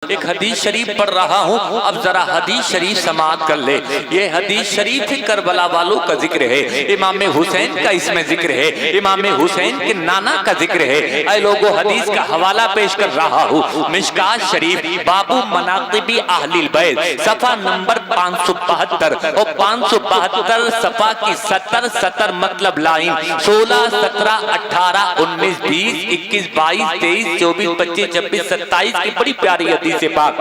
ایک حدیث شریف پڑھ رہا ہوں، اب ذرا حدیث شریف سماعت کر لے۔ یہ حدیث شریف کربلا والوں کا ذکر ہے، امام حسین کا اس میں ذکر ہے، امام حسین کے نانا کا ذکر ہے۔ اے لوگوں، حدیث کا حوالہ پیش کر رہا ہوں، مشکات شریف باب مناقب اہل البیت، صفحہ نمبر 572 اور 572 صفحہ کی 70 مطلب لائن 16 17 18 19 20 21 22 23 24 25 26 27 کی بڑی پیاری حدیث پاک۔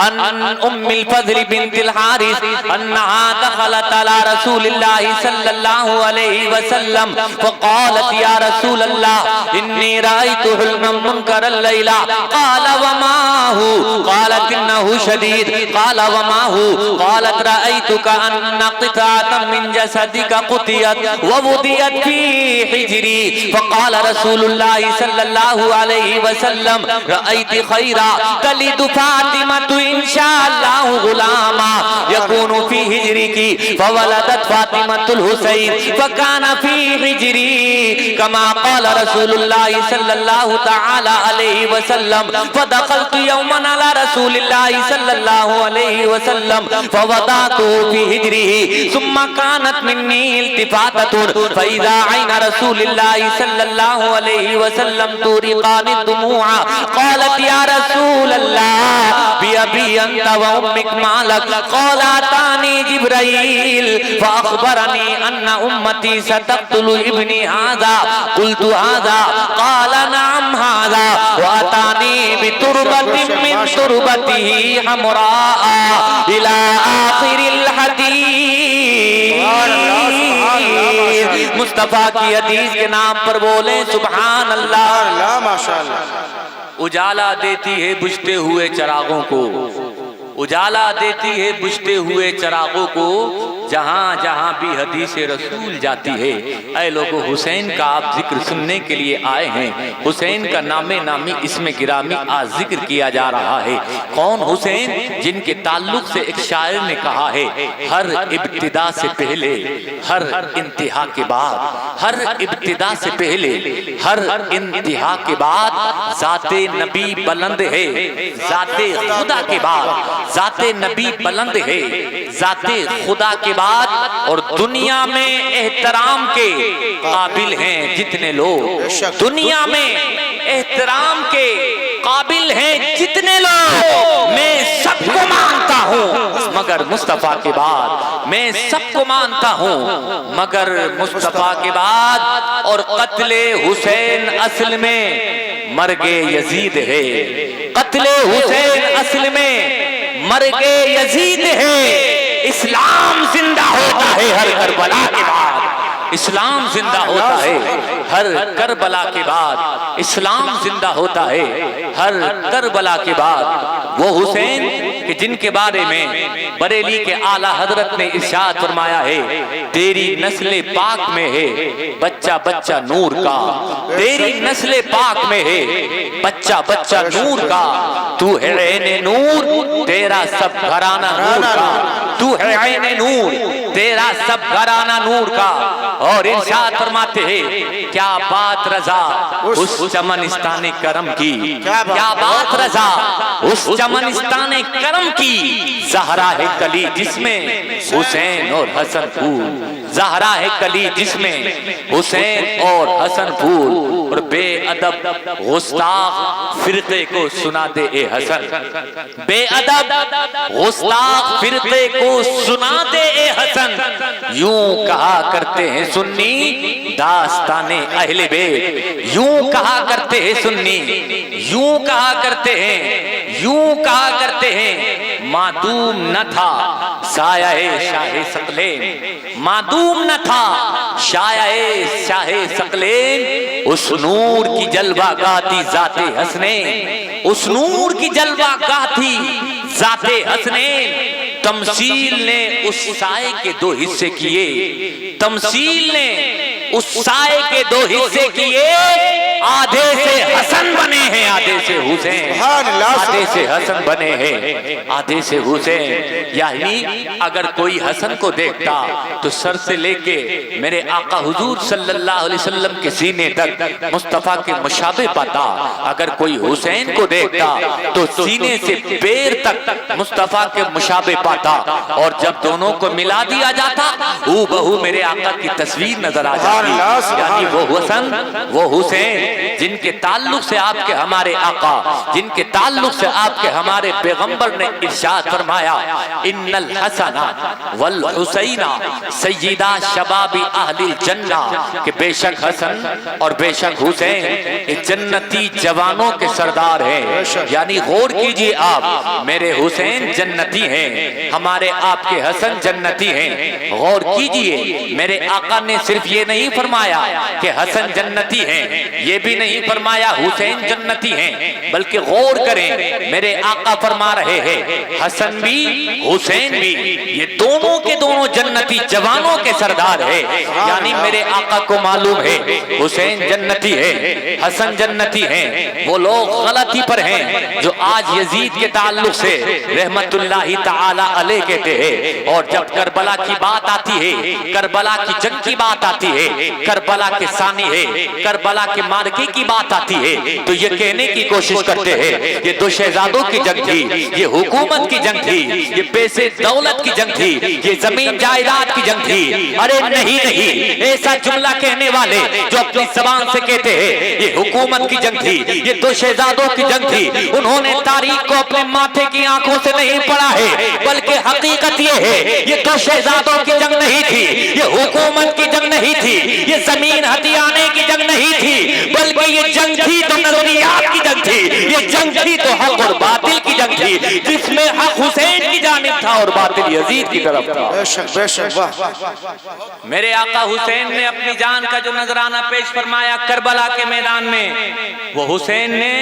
ان ام الفضل بنت الحارث انہا دخلت على رسول اللہ صلی اللہ علیہ وسلم فقالت یا رسول اللہ انی رأیت حلما منکرا لیلا قال وما هو قالت انه شدید قال وما هو قالت رأیتک ان قطعة من جسدك قطعت ووضعت في حجری فقال رسول اللہ صلی اللہ علیہ وسلم رأیت خیرا تلد فاطمة انشاءاللہ غلاما یکون فی حجری کی فولدت فاطمة الحسین فکان فی حجری کما قال رسول اللہ صلی اللہ تعالی علیہ وسلم فدخلت یوما علی رسول اللہ صلی اللہ علیہ وسلم فوضعت فی حجری ثم كانت منی التفاتة فإذا عین رسول اللہ صلی اللہ علیہ وسلم تورقان الدموع قالت یا رسول اللہ بأبی انت و امک مالک قال اتانی جبرائیل فاخبرنی ان امتی ستقتل ابنی هذا قلت هذا قال نعم هذا واتانی بتربت من تربته حمراء الى آخر الحدیث۔ مصطفیٰ کی حدیث کے نام پر بولیں سبحان اللہ۔ اجالا دیتی ہے بجھتے ہوئے چراغوں کو، اجالا دیتی ہے بجھتے ہوئے چراغوں کو، جہاں جہاں بھی حدیث رسول جاتی ہے۔ اے لوگو، حسین کا آپ ذکر سننے کے لیے آئے ہیں، حسین کا نام نامی اسم گرامی آج ذکر کیا جا رہا ہے۔ کون حسین؟ جن کے تعلق سے ایک شاعر نے کہا ہے ہر ابتدا سے پہلے ہر انتہا کے بعد، ہر ابتدا سے پہلے ہر انتہا کے بعد ذات نبی بلند ہے، ذات خدا کے بعد ذات نبی بلند ہے، ذات خدا کے بعد، اور دنیا میں احترام کے قابل ہیں جتنے لوگ، دنیا میں احترام کے قابل ہیں جتنے لوگ، میں سب کو مانتا ہوں مگر مصطفیٰ کے بعد، میں سب کو مانتا ہوں مگر مصطفیٰ کے بعد۔ اور قتل حسین اصل میں مرگ یزید ہے، قتل حسین اصل میں مرگ یزید ہے۔ اسلام زندہ ہوتا ہے ہر کربلا کے بعد، اسلام زندہ ہوتا ہے ہر کربلا کے بعد، اسلام زندہ ہوتا ہے ہر کربلا کے بعد۔ وہ حسین کہ جن کے بارے میں بریلی کے اعلیٰ حضرت نے ارشاد فرمایا ہے تیری نسل پاک میں ہے بچہ بچہ نور کا، تیری نسل پاک میں ہے بچہ بچہ نور کا، تو ہے عین نور تیرا سب گھرانہ نور کا، تو ہے عین نور تیرا سب گھرانہ نور کا۔ اور ارشاد فرماتے ہیں کیا بات رضا اس چمنستان کرم کی، کیا بات رضا اس چمنستان کرم کی، زہرا ہے کلی جس میں حسین اور حسن پھول، زہرا ہے کلی جس میں حسین اور حسن پھول۔ اور بے ادب گستاخ فرقے کو سنا دے اے حسن، بے ادب گستاخ فرقے کو سنا دے اے حسن، یوں کہا کرتے ہیں سنی داستان اہل بیت، یوں کہا کرتے ہیں سنی، یوں کہا کرتے ہیں، یوں کہا کرتے ہیں معدوم نہ تھا سایہ شاہ ثقلین، معدوم نہ تھا سایہ شاہ ثقلین، اس نور کی جلوہ گاہ تھی ذات حسنین، اس نور کی جلوہ گاہ تھی ذات حسنین۔ تمثیل نے اس سائے کے دو حصے کیے، تمثیل نے اس سائے کے دو حصے کیے، آدھے سے حسن بنے ہیں آدھے سے حسین، آدھے سے حسن بنے ہیں آدھے سے حسین۔ یعنی اگر کوئی حسن کو دیکھتا تو سر سے لے کے میرے آقا حضور صلی اللہ علیہ وسلم کے سینے تک مصطفیٰ کے مشابہ پاتا، اگر کوئی حسین کو دیکھتا تو سینے سے پیر تک مصطفیٰ کے مشابہ پاتا، اور جب دونوں کو ملا دیا جاتا ہو بہو میرے آقا کی تصویر نظر آ جاتی۔ یعنی وہ حسن وہ حسین جن کے تعلق سے آپ کے ہمارے آقا، جن کے تعلق سے آپ کے ہمارے پیغمبر نے ارشاد فرمایا ان الحسن والحسین سیدہ شباب اہل الجنہ، کہ بے شک حسن اور بے شک حسین جنتی جوانوں کے سردار ہیں۔ یعنی غور کیجئے آپ، میرے حسین جنتی ہیں، ہمارے آپ کے حسن جنتی ہیں۔ غور کیجئے میرے آقا نے صرف یہ نہیں فرمایا کہ حسن جنتی ہیں، یہ بھی نہیں فرمایا حسین جنتی ہیں، بلکہ غور کریں میرے آقا فرما رہے ہیں حسن بھی حسین بھی یہ دونوں کے دونوں جنتی جوانوں کے سردار ہیں۔ یعنی میرے آقا کو معلوم ہے حسین جنتی ہے، حسن جنتی ہیں۔ وہ لوگ غلطی پر ہیں جو آج یزید کے تعلق سے رحمت اللہ تعالی علیہ کہتے ہیں، اور جب کربلا کی بات آتی ہے، کربلا کی جنگ کی بات آتی ہے، کربلا کے ثانی ہے، کربلا کے مارکے کی بات آتی ہے، تو یہ کہنے کی کوشش کرتے ہیں یہ دو شہزادوں کی جنگ تھی، یہ حکومت کی جنگ تھی، یہ پیسے دولت کی جنگ تھی، یہ زمین جائیداد کی جنگ تھی۔ ارے نہیں نہیں، ایسا جملہ کہنے والے جو اپنی زبان سے کہتے ہیں یہ حکومت کی جنگ تھی، یہ دو شہزادوں کی جنگ تھی، انہوں نے تاریخ کو اپنے ماتھے کی آنکھوں سے نہیں پڑھا ہے، بلکہ حقیقت یہ ہے یہ دو شہزادوں کی جنگ نہیں تھی، یہ حکومت کی جنگ نہیں تھی، یہ زمین ہتھیانے کی جنگ نہیں تھی، بلکہ یہ جنگ تھی تو نظریات کی جنگ تھی، یہ جنگ تھی تو حق اور باطل کی جنگ تھی، جس میں حق حسین کی جانب تھا اور باطل یزید کی طرف تھا۔ بے شک بے شک، واہ۔ میرے آقا حسین نے اپنی جان کا جو نذرانہ پیش فرمایا کربلا کے میدان میں، وہ حسین نے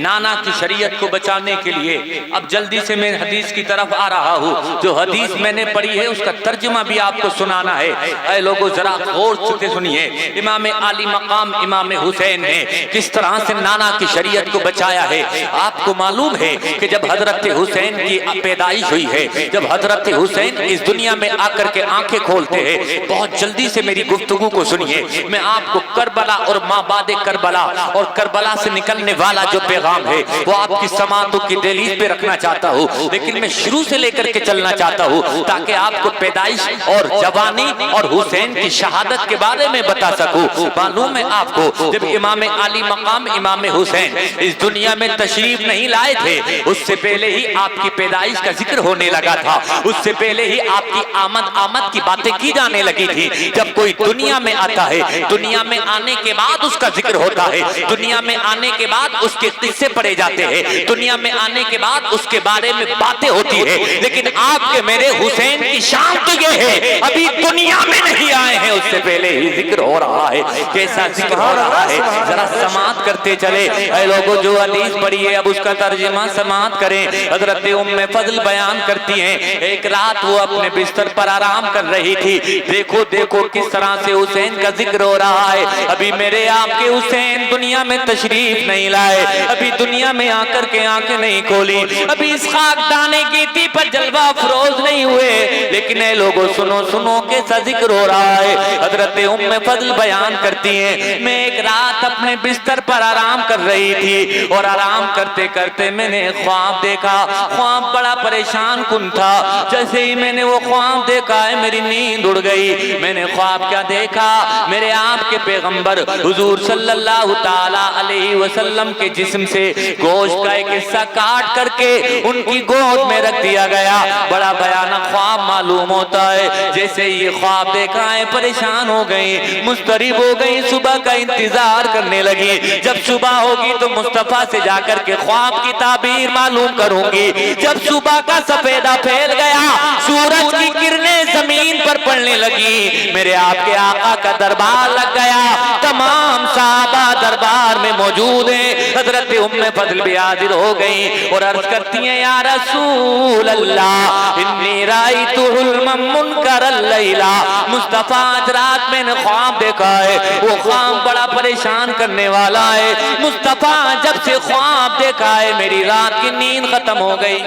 نانا کی شریعت کو بچانے کے لیے، اب جلدی سے میں حدیث کی طرف آ رہا ہوں، جو حدیث میں نے پڑھی ہے اس کا ترجمہ بھی آپ کو سنانا ہے۔ اے لوگو ذرا غور سے سنیے، امام عالی مقام امام حسین نے کس طرح سے نانا کی شریعت کو بچایا ہے۔ آپ کو معلوم ہے کہ جب حضرت حسین کی پیدائش ہوئی ہے، جب حضرت حسین اس دنیا میں آ کر کے آنکھیں کھولتے ہیں، بہت جلدی سے میری گفتگو کو سنیے، میں آپ کو کربلا اور مابعد کربلا اور کربلا سے نکلنے والا جو پیغام ہے وہ آپ کی سماعتوں کی دہلیز پہ رکھنا چاہتا ہوں، لیکن میں شروع سے لے کر کے چلنا چاہتا ہوں تاکہ آپ کو پیدائش اور جوانی اور حسین کی شہادت کے بارے میں بتا سکوں۔ معلوم ہے آپ کو جب امام عالی مقام امام حسین اس دنیا میں تشریف نہیں لائے تھے، اس سے پہلے ہی آپ کی پیدائش کا ذکر ہونے لگا تھا، اس سے پہلے ہی آپ کی آمد کی باتیں کی جانے لگی تھی۔ جب کوئی دنیا میں آتا ہے، دنیا میں آنے کے بعد اس کا ذکر ہوتا ہے، دنیا میں آنے کے بعد اس کے قصے پڑھے جاتے ہیں، دنیا میں آنے کے بعد اس کے بارے میں باتیں ہوتی ہے، لیکن آپ کے میرے حسین کی شان تو یہ ہے ابھی دنیا میں نہیں آئے ہیں، اس سے پہلے ہی ذکر ہو رہا ہے۔ کیسا ذکر ہو رہا ہے ذرا سماعت کرتے چلے۔ اے لوگوں جو حدیث پڑھی ہے اب اس کا ترجمہ سماعت کریں۔ حضرت ام فضل بیان کرتی ہیں ایک رات وہ اپنے بستر پر آرام کر رہی تھی، دیکھو دیکھو کس طرح سے حسین کا ذکر ہو رہا ہے۔ ابھی میرے آپ کے حسین دنیا میں تشریف نہیں لائے، ابھی دنیا میں آ کر کے آنکھیں نہیں کھولی، ابھی اس خاک دانے کی تھی پر جلوہ افروز نہیں ہوئے، لیکن اے لوگوں سنو سنو کیسا ذکر ہو رہا ہے۔ حضرت ام فضل بیان کرتی ہیں میں ایک رات اپنے بستر پر آرام کر رہی تھی، اور آرام کرتے کرتے میں نے خواب دیکھا، خواب بڑا پریشان کن تھا۔ جیسے ہی میں نے وہ خواب دیکھا ہے میری نیند اڑ گئی۔ میں نے خواب کیا دیکھا، میرے آپ کے پیغمبر حضور صلی اللہ تعالی علیہ وسلم کے جسم سے گوشت کا ایک حصہ کاٹ کر کے ان کی گود میں رکھ دیا گیا۔ بڑا بھیانک خواب معلوم ہوتا ہے۔ جیسے یہ خواب دیکھا ہے پریشان ہو گئی، مضطرب ہو گئی، صبح کا انتظار کرنے لگی۔ جب صبح ہوگی تو مصطفیٰ سے جا کر کے خواب کی تعبیر معلوم معلوم کروں گی. جب صبح کا سفیدہ پھیل گیا، سورج کی کرنیں زمین پر پڑنے لگی، میرے آپ کے آقا کا دربار لگ گیا. تمام صحابہ دربار میں موجود ہیں. حضرت ام فضل بھی حاضر ہو گئی اور عرض کرتی ہیں یا رسول اللہ انی رأیت حلما منکر اللیلہ. مصطفیٰ آج رات میں نے خواب دیکھا ہے، وہ خواب بڑا پریشان کرنے والا ہے. مصطفیٰ جب سے خواب دیکھا ہے میری رات کی نیند ختم ہو گئی.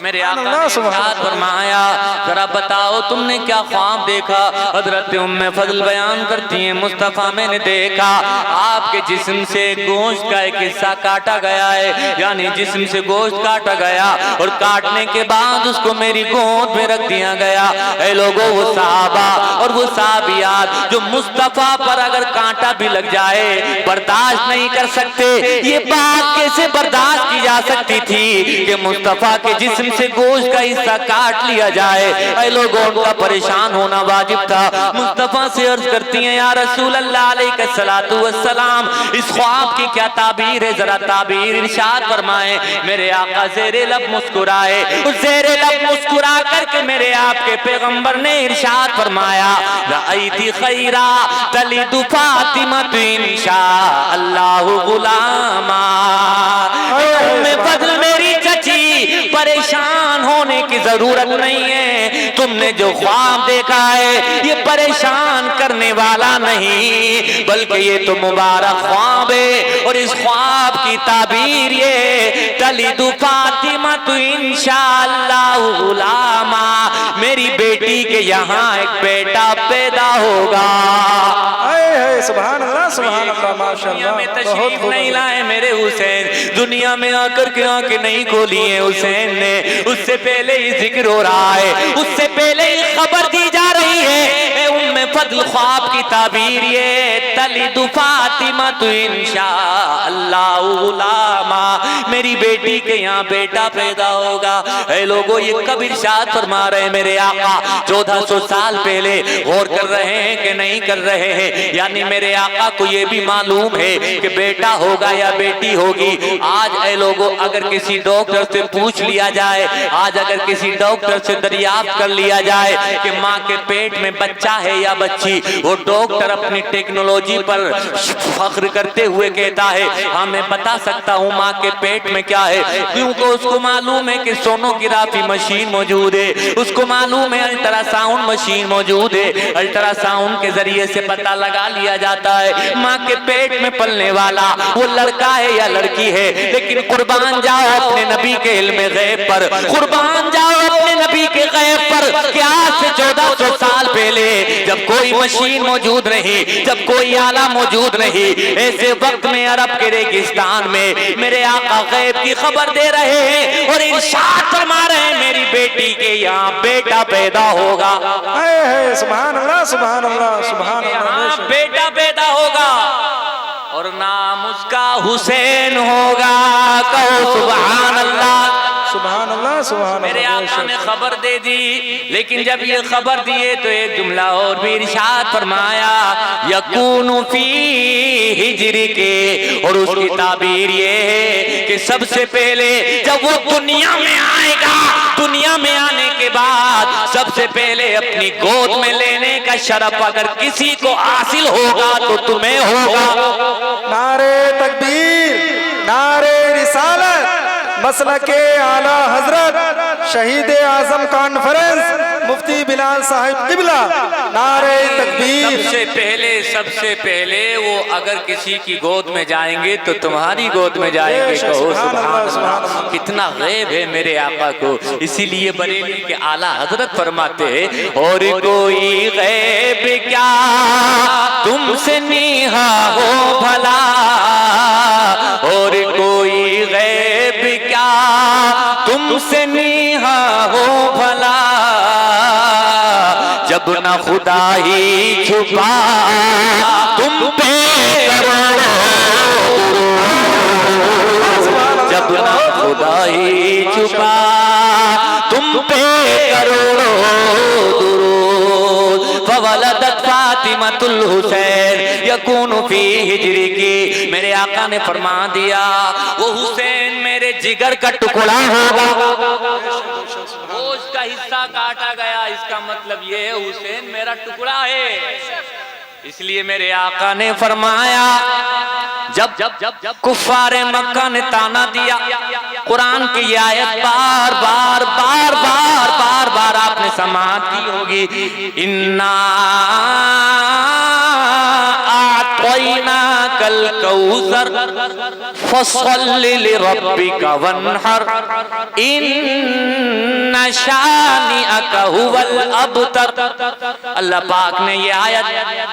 میرے آقا نے ارشاد فرمایا ذرا بتاؤ تم نے کیا خواب دیکھا؟ حضرت ام فضل بیان کرتی ہیں مصطفیٰ میں نے دیکھا آپ کے جسم سے گوشت کا ایک حصہ کاٹا گیا ہے، یعنی جسم سے گوشت کاٹا گیا اور کاٹنے کے بعد اس کو میری گود میں رکھ دیا گیا. اے لوگوں وہ صحابہ اور وہ صحابیات جو مصطفیٰ پر اگر کانٹا بھی لگ جائے برداشت نہیں کر سکتے. یہ بات کیسے برداشت کی جا سکتی تھی کہ مصطفیٰ کے جسم سے گوشت کا حصہ کاٹ لیا جائے؟ اے لوگوں ان کا پریشان ہونا واجب تھا. مصطفیٰ سے عرض کرتی ہیں یا رسول اللہ علیہ السلام اس خواب کی کیا تعبیر ہے؟ ذرا تعبیر ارشاد فرمائیں. میرے آقا زیر لب مسکرائے. اس زیر لب مسکرا کر کے میرے آپ کے پیغمبر نے ارشاد فرمایا رأیتی خیرا تلد فاطمہ انشاء اللہ غلاما. ام فضل میری چچی پریشان ہونے کی ضرورت نہیں ہے. تم نے جو خواب دیکھا ہے یہ پریشان کرنے والا نہیں بلکہ یہ تو مبارک خواب ہے. اور اس خواب کی تعبیر یہ تلد فاطمہ انشاءاللہ غلاما، میری بیٹی کے یہاں ایک بیٹا پیدا ہوگا. سبحان اللہ سبحان اللہ ماشاءاللہ. دنیا میں تشریف نہیں لائے میرے حسین، دنیا میں آ کر کے آنکھیں نہیں کھولی ہیں حسین نے. اس سے پہلے ہی ذکر ہو رہا ہے، اس سے پہلے ہی خبر دی جا رہی ہے. اے ام فضل خواب کی تعبیر یہ تلد فاطمہ انشاء اللہ غلاما، میری بیٹی کے یہاں بیٹا پیدا ہوگا. اے لوگوں یہ کب ارشاد فرما رہے ہیں میرے آقا؟ 1400 سال پہلے. غور کر رہے ہیں کہ نہیں کر رہے ہیں؟ یعنی میرے آقا کو یہ بھی معلوم ہے کہ بیٹا ہوگا یا بیٹی ہوگی. آج اے لوگوں اگر کسی ڈاکٹر سے پوچھ لیا جائے، آج اگر کسی ڈاکٹر سے دریافت کر لیا جائے کہ ماں کے پیٹ میں بچہ ہے یا بچی، وہ ڈاکٹر اپنی ٹیکنالوجی پر فخر کرتے ہوئے کہتا ہے ہاں میں بتا سکتا ہوں ماں کے پیٹ میں کیا ہے، کیونکہ اس کو معلوم ہے کہ سونوگرافی مشین موجود ہے، اس کو معلوم ہے الٹرا ساؤنڈ مشین موجود ہے. الٹرا ساؤنڈ کے ذریعے سے پتہ لگا لیا جاتا ہے ماں کے پیٹ میں پلنے والا وہ لڑکا ہے یا لڑکی ہے. لیکن قربان جاؤ اپنے نبی کے علم غیب پر، قربان جاؤ اپنے نبی کے غیب پر کہ آج سے 1400 سال پہلے جب کوئی مشین موجود نہیں، جب کوئی آلہ موجود نہیں، ایسے وقت میں عرب کے ریگستان میں میرے آقا غیب کی خبر دے رہے ہیں اور ارشاد فرما رہے ہیں میری بیٹی کے یہاں بیٹا پیدا ہوگا. سبحان اللہ سبحان اللہ سبحان اللہ. یہاں بیٹا پیدا ہوگا اور نام اس کا حسین ہوگا. کہو سبحان اللہ سبحان اللہ سبحان. میرے آقا نے خبر دے دی، لیکن جب یہ خبر دیے تو ایک جملہ اور بھی ارشاد فرمایا یکون فی ہجر کے. اور اس کی تعبیر یہ ہے کہ سب سے پہلے جب وہ دنیا میں آئے گا، دنیا میں آنے کے بعد سب سے پہلے اپنی گود میں لینے کا شرف اگر کسی کو حاصل ہوگا تو تمہیں ہوگا. نعرے تکبیر، نعرے رسالت، مسلک اعلی حضرت شہید اعظم کانفرنس مفتی بلال صاحب قبلہ. نعرے تکبیر. سب سے پہلے وہ اگر کسی کی گود میں جائیں گے تو تمہاری گود میں جائیں گے. کہو سبحان اللہ. کتنا غیب ہے میرے آقا کو. اسی لیے بریلی کے اعلیٰ حضرت فرماتے ہیں اور کوئی غیب کیا تم سے نیہا ہو بھلا، اور کوئی غیب کیا تم سے نیہا ہو بھلا، جب نہ خدا ہی چھپا تم پہ کروڑوں، جب نہ خدا ہی چھپا تم پہ کروڑوں درود. فولدت فاطمۃ الحسین یکون فی ہجر کی. میرے آقا نے فرما دیا وہ حسین میرے میرے جگر کا ٹکڑا ہوگا، گوشت کا حصہ کاٹا گیا، اس کا مطلب یہ ہے حسین میرا ٹکڑا ہے۔ اس لیے میرے آقا نے فرمایا، جب کفار مکہ نے تانا دیا، قرآن کی یہ آیت بار بار آپ نے سماعت کی ہوگی، اِنَّا أَعْطَيْنَاكَ الْكَوْثَرَ فَصَلِّ لِرَبِّكَ وَانْحَرْ إِنَّ شَانِئَكَ هُوَ الْأَبْتَرُ۔ اللہ پاک نے یہ آیت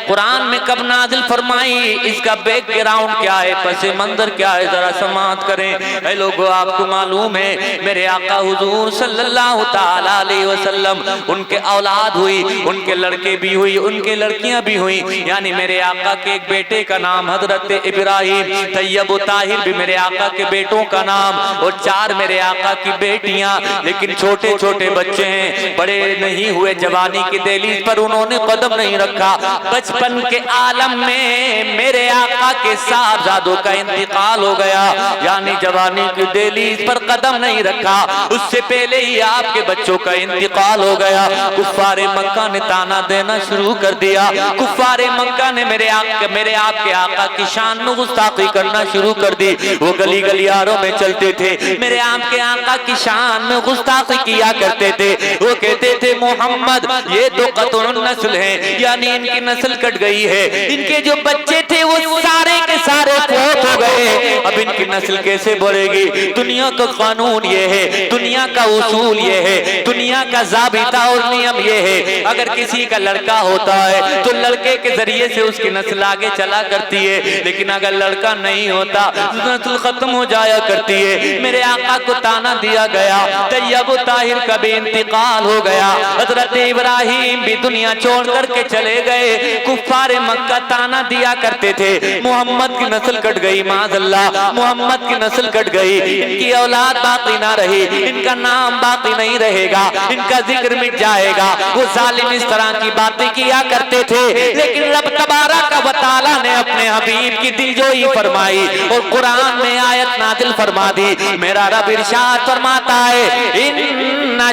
قرآن میں کب نازل فرمائی، اس کا بیک گراؤنڈ کیا ہے، پس منظر کیا ہے، ذرا سماعت کریں۔ اے لوگو، آپ کو معلوم ہے میرے آقا حضور صلی اللہ تعالیٰ علیہ وسلم، ان کے اولاد ہوئی، ان کے لڑکے بھی ہوئی، ان کے لڑکیاں بھی ہوئی، یعنی میرے آقا کے ایک بیٹے کا نام حضرت ابراہیم، طیب و طاہر بھی میرے آقا کے بیٹوں کا نام، اور 4 میرے آقا کی بیٹیاں، لیکن چھوٹے چھوٹے بچے ہیں، بڑے نہیں ہوئے، جوانی کی دہلیز پر انہوں نے قدم نہیں رکھا۔ بچپن کے عالم میں میرے آقا کے صاحبزادوں کا انتقال ہو گیا، یعنی جوانی کی دہلیز پر قدم نہیں رکھا، اس سے پہلے ہی آپ کے بچوں کا انتقال ہو گیا۔ کفار مکہ نے تانا دینا شروع کر دیا، کفار مکہ نے میرے آپ کے آقا کی شان میں گستاخی کرنا شروع کر دی۔ وہ گلی گلیاروں میں چلتے تھے، میرے آپ کے آقا کی شان میں گستاخی کیا کرتے تھے، وہ کہتے تھے محمد یہ تو قطع النسل ہیں، یعنی ان کی نسل کٹ گئی ہے، ان کے جو بچے تھے وہ سارے کے سارے فوت ہو گئے، اب ان کی نسل کیسے بڑھے گی؟ دنیا کا قانون یہ ہے، دنیا کا اصول یہ ہے، دنیا کا ضابطہ اور نیم یہ ہے، اگر کسی کا لڑکا ہوتا ہے تو لڑکے کے ذریعے سے اس کی نسل آگے چلا کرتی ہے، لیکن اگر لڑکا نہیں ہوتا نسل ختم ہو جایا کرتی ہے۔ میرے آقا کو تانا دیا گیا، طیب و طاہر کا بھی انتقال ہو گیا، حضرت ابراہیم بھی دنیا چھوڑ کر کے چلے گئے۔ کفار مکہ تانا دیا کرتے تھے، محمد کی نسل کٹ گئی، معاذ اللہ، محمد کی نسل کٹ گئی، ان کی اولاد باقی نہ رہی، ان کا نام باقی نہیں رہے گا، ان کا ذکر مٹ جائے گا۔ وہ ظالم اس طرح کی باتیں کیا کرتے تھے، لیکن رب تبارک و تعالی نے اپنے حبیب کی دلجوئی فرمائی اور قرآن میں آیت نازل فرما دی۔ میرا رب ارشاد فرماتا ہے ان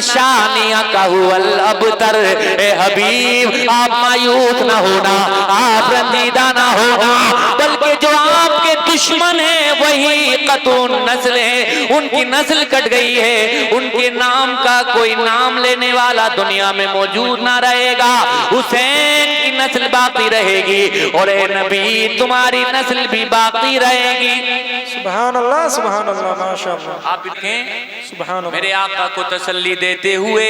شانئک هو الابتر، اے حبیب آپ مایوس نہ ہونا، آپ رنجیدہ نہ ہونا، بلکہ جو آپ کے دشمن ہیں وہی قطع النسل ہیں، ان کی نسل کٹ گئی ہے، ان کے نام کا کوئی نام لینے والا دنیا میں موجود نہ رہے گا، حسین کی نسل باقی رہے گی، اور اے نبی تمہاری نسل بھی باقی رہے گی۔ سبحان اللہ، سبحان اللہ، ماشاءاللہ۔ آپ دیکھیں سبحان اللہ۔ میرے آقا کو تسلی دیتے ہوئے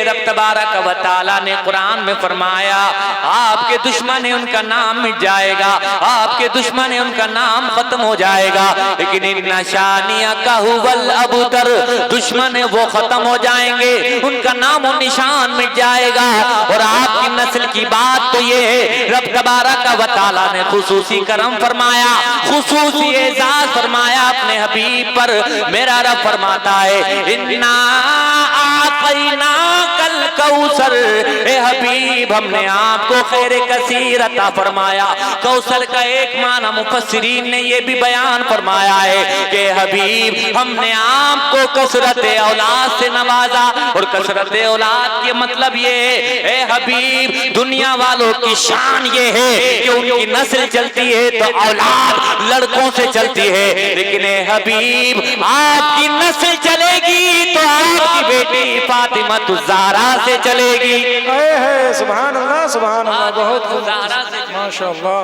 رب تبارک و تعالی نے قرآن میں فرمایا آپ کے دشمن ہیں ان کا نام مٹ جائے گا، آپ کے دشمن ہیں ان کا نام ختم ہو جائے گا، لیکن ان شانئک هو الابتر، دشمن ہیں وہ ختم ہو جائیں گے، ان کا نام و نشان مٹ جائے گا، اور آپ کی نسل کی بات تو یہ ہے رب تبارک و تعالی نے خصوصی کرم فرمایا، خصوصی اعزاز فرمایا اپنے حبیب پر۔ میرا رب فرماتا ہے اِنَّا أَعْطَيْنَاكَ الْكَوْثَرَ، اے حبیب ہم نے آپ کو خیر کثیر عطا فرمایا۔ کوثر کا ایک معنی مفسرین نے یہ بھی بیان فرمایا ہے کہ حبیب ہم نے آپ کو کثرت اولاد سے نوازا، اور کثرت اولاد کے مطلب یہ ہے اے حبیب دنیا والوں کی شان یہ ہے کہ ان کی نسل چلتی ہے تو اولاد لڑکوں سے چلتی ہے، لیکن اے حبیب آپ کی نسل چلے گی تو آپ کی بیٹی فاطمہ الزہرا سے چلے گی۔ سبحان اللہ، سبحان اللہ، بہت خوب، ماشاءاللہ۔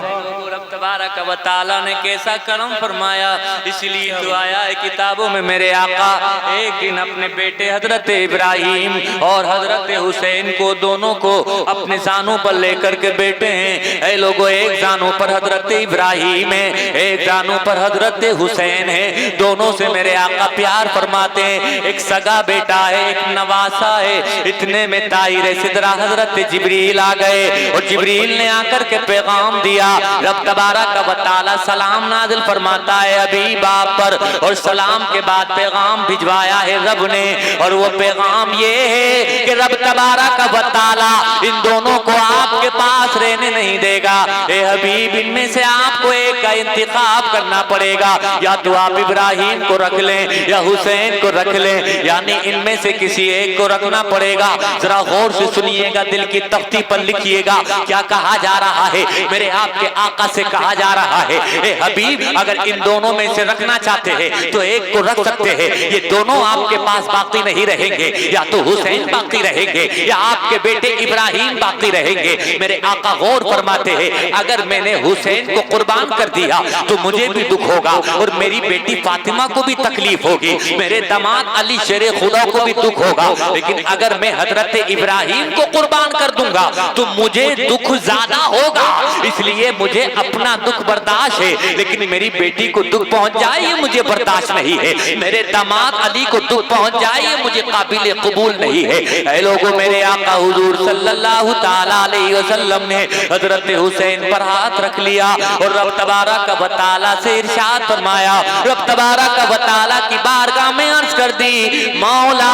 رب تبارک و تعالیٰ نے کیسا کرم فرمایا، اس لیے تو آیا ہے کتابوں میں میرے آقا ایک دن اپنے بیٹے حضرت ابراہیم اور حضرت حسین کو دونوں کو اپنے زانوں پر لے کر کے بیٹھے ہیں۔ اے لوگو، ایک زانوں پر حضرت ابراہیم ہے، ایک زانوں پر حضرت حسین ہے، دونوں سے میرے آقا پیار فرماتے ہیں۔ ایک سگا بیٹا ہے، ایک نواسا ہے، اتنے میں طائر سدرہ حضرت جبریل آ گئے اور جبریل نے آ کر کے پیغام دیا۔ رب تبارک و تعالی سلام نازل فرماتا ہے حبیب آپ پر، اور سلام کے بعد پیغام بھجوایا ہے رب نے، اور وہ پیغام یہ ہے کہ رب تبارک و تعالی ان دونوں کو آپ کے پاس رہنے نہیں دے گا۔ اے حبیب ان میں سے آپ کو ایک کا انتخاب کرنا پڑے گا، یا تو آپ ابراہیم کو رکھ لیں یا حسین کو رکھ لیں، یعنی ان میں سے کسی ایک کو رکھنا پڑے گا۔ ذرا غور سے سنیے گا، دل کی تختی پر لکھیے گا کیا کہا جا رہا ہے۔ میرے آپ کے آقا سے کہا جا رہا ہے اے حبیب اگر ان دونوں میں سے رکھنا چاہتے ہیں تو ایک کو رکھ سکتے ہیں، یہ دونوں آپ کے پاس باقی نہیں رہیں گے، یا تو حسین باقی رہیں گے یا آپ کے بیٹے ابراہیم باقی رہیں گے۔ میرے آقا غور فرماتے ہیں اگر میں نے حسین کو قربان کر دیا تو مجھے بھی دکھ ہوگا اور میری بیٹی فاطمہ کو بھی تکلیف ہوگی، میرے داماد علی شیر خدا کو بھی دکھ ہوگا، لیکن اگر میں حضرت ابراہیم کو قربان کر دوں گا تو مجھے دکھ زیادہ ہوگا، اس لیے مجھے اپنا دکھ برداشت ہے، لیکن میری بیٹی کو دکھ پہنچ جائے یہ مجھے برداشت نہیں ہے، میرے داماد علی کو دکھ پہنچ جائے یہ مجھے قابل قبول نہیں ہے۔ اے لوگوں میرے آقا حضور صلی اللہ تعالیٰ علیہ وسلم نے حضرت حسین پر ہاتھ رکھ لیا اور رب تبارک و تعالیٰ سے ارشاد فرمایا، رب تبارک و تعالیٰ کی بارگاہ میں عرض کر دی مولا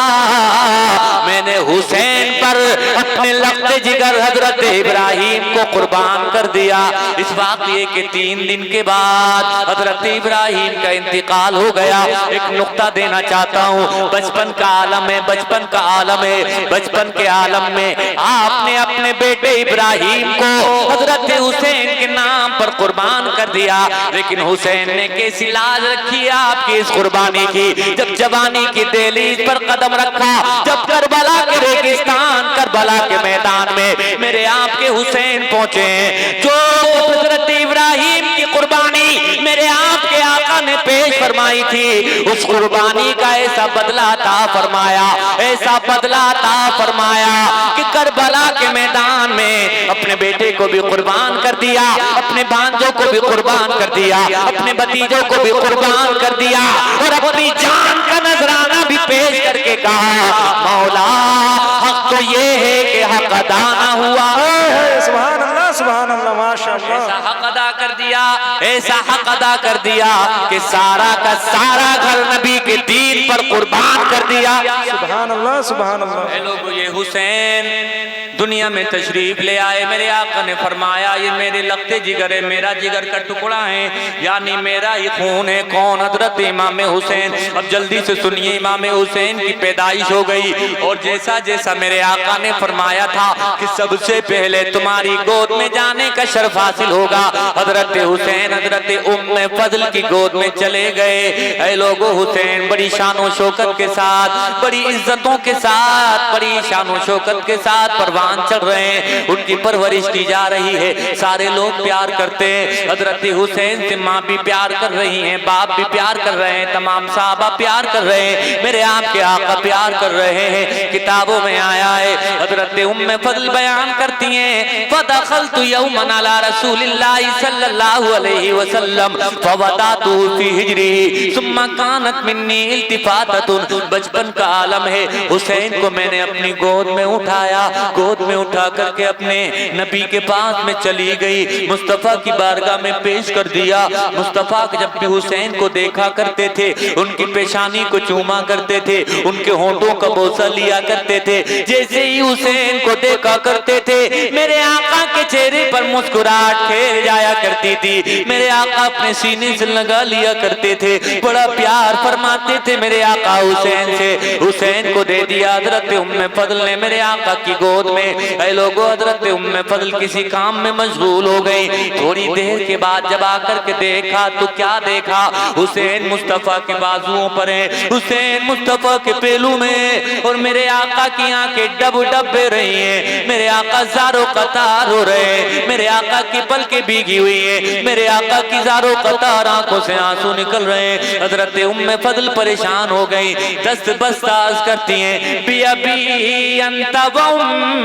میں نے حسین پر اپنے لخت جگر حضرت ابراہیم کو قربان کر دیا۔ اس واقعے کے 3 دن کے بعد حضرت ابراہیم کا انتقال ہو گیا۔ ایک نقطہ دینا چاہتا ہوں، بچپن کا عالم ہے، بچپن کا عالم ہے، بچپن کے عالم میں آپ نے اپنے بیٹے ابراہیم کو حضرت حسین کے نام پر قربان کر دیا، لیکن حسین نے کیسی لاج رکھی آپ کی اس قربانی کی۔ جب جوانی کی دہلیز پر قدم رکھا، جب کربلا کے ریگستان کربلا کے میدان میں میرے آپ کے حسین پہنچے، جو حضرت ابراہیم کی قربانی میرے آپ کے آقا نے پیش فرمائی تھی، اس قربانی کا ایسا بدلہ عطا فرمایا، ایسا بدلہ عطا فرمایا کہ کربلا کے میدان میں اپنے بیٹے کو بھی قربان کر دیا، اپنے بھانجوں کو بھی قربان کر دیا، اپنے بھتیجوں کو بھی قربان کر دیا، اور اپنی جان کا نذرانہ بھی پیش کر کے کہا مولا حق تو یہ ہے کہ حق ادا نہ ہوا۔ سبحان اللہ سبحان اللہ ماشاءاللہ۔ ایسا حق ادا کر دیا، ایسا حق ادا کر دیا کہ سارا کا سارا گھر نبی کے دین پر قربان کر دیا۔ سبحان اللہ سبحان اللہ۔ اے لوگو یہ حسین دنیا میں تشریف لے آئے، میرے آقا نے فرمایا یہ میرے لخت جگر ہے، میرا جگر کا ٹکڑا ہے، یعنی میرا ہی خون ہے۔ کون؟ حضرت امام حسین۔ اب جلدی سے سنیے، امام حسین کی پیدائش ہو گئی اور جیسا جیسا میرے آقا نے فرمایا تھا کہ سب سے پہلے تمہاری گود میں جانے کا شرف حاصل ہوگا، حضرت حسین حضرت ام فضل کی گود میں چلے گئے۔ اے لوگو حسین بڑی شان و شوکت کے ساتھ، بڑی عزتوں کے ساتھ، بڑی شان و شوکت کے ساتھ پروان چڑھ رہے ہیں، ان کی پرورش کی جا رہی ہے، سارے لوگ پیار کرتے ہیں۔ حضرت حسین سے ماں بھی پیار کر رہی ہیں، باپ بھی پیار کر رہے ہیں، تمام صحابہ پیار کر رہے ہیں، میرے آپ کے آقا پیار کر رہے ہیں۔ کتابوں میں آیا ہے، حضرت ام فضل بیان کرتی ہیں فَدَخَلْتُ يَوْمًا عَلَى رَسُولِ اللَّهِ صلی اللہ علیہ وسلم فَوَدَعْتُهُ فِي حِجْرِهِ ثُمَّ كَانَتْ مِنِّي الْتِفَاتَةٌ۔ بچپن کا عالم ہے، حسین کو میں نے اپنی گود میں اٹھایا، گود میں اٹھا کر کے اپنے نبی کے پاس میں چلی گئی، مصطفیٰ کی بارگاہ میں پیش کر دیا۔ مصطفیٰ جب بھی حسین کو دیکھا کرتے تھے، ان کی پیشانی کو چوما کرتے تھے، ان کے ہونٹوں کا بوسہ لیا کرتے تھے، جیسے ہی حسین کو دیکھا کرتے تھے میرے آقا کے چہرے پر مسکراہٹ کھیل جایا کرتی تھی، میرے آقا اپنے سینے سے لگا لیا کرتے تھے، بڑا پیار فرماتے تھے میرے آقا حسین سے۔ حسین کو دے دیا حضرت ام فضل نے میرے آقا کی گود میں۔ اے لوگو حضرت ام فضل کسی کام میں مشغول ہو گئی، تھوڑی دیر کے بعد جب آ کر کے دیکھا تو کیا دیکھا؟ حسین مصطفیٰ کے بازوؤں پر ہے، حسین مصطفیٰ کے پہلو میں، اور میرے آقا کی آنکھیں ڈب ڈب بہ رہی ہیں، میرے آقا زارو قطار ہو رہے ہیں، میرے آقا کی پلکیں بھیگی ہوئی ہیں، میرے آقا کی زارو قطار آنکھوں سے آنسو نکل رہے ہیں۔ حضرت ام فضل پریشان ہو گئی، دست بست عرض کرتی ہیں بی ابی انت و